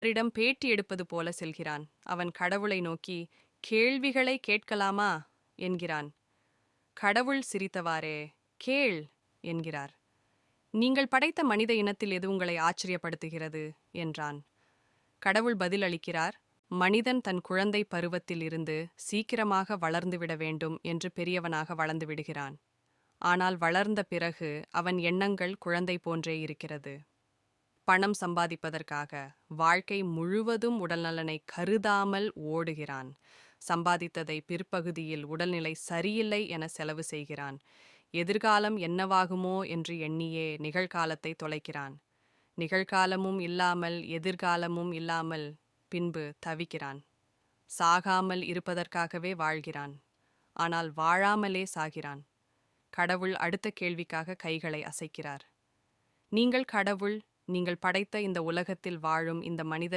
அவரிடம் பேட்டி எடுப்பது போல செல்கிறான். அவன் கடவுளை நோக்கி, கேள்விகளை கேட்கலாமா என்கிறான். கடவுள் சிரித்தவாறே, கேள் என்கிறார். நீங்கள் படைத்த மனித இனத்தில் எது உங்களை ஆச்சரியப்படுத்துகிறது என்றான். கடவுள் பதில் அளிக்கிறார், மனிதன் தன் குழந்தை பருவத்தில் இருந்து சீக்கிரமாக வளர்ந்துவிட வேண்டும் என்று பெரியவனாக வளர்ந்து விடுகிறான். ஆனால் வளர்ந்த பிறகு அவன் எண்ணங்கள் குழந்தை போன்றே இருக்கிறது. பணம் சம்பாதிப்பதற்காக வாழ்க்கை முழுவதும் உடல்நலனை கருதாமல் ஓடுகிறான். சம்பாதித்ததை பிற்பகுதியில் உடல்நிலை சரியில்லை என செலவு செய்கிறான். எதிர்காலம் என்னவாகுமோ என்று எண்ணியே நிகழ்காலத்தை தொலைக்கிறான். நிகழ்காலமும் இல்லாமல் எதிர்காலமும் இல்லாமல் பின்பு தவிக்கிறான். சாகாமல் இருப்பதற்காகவே வாழ்கிறான். ஆனால் வாழாமலே சாகிறான். கடவுள் அடுத்த கேள்விக்காக கைகளை அசைக்கிறார். நீங்கள் கடவுள், நீங்கள் படைத்த இந்த உலகத்தில் வாழும் இந்த மனிதர்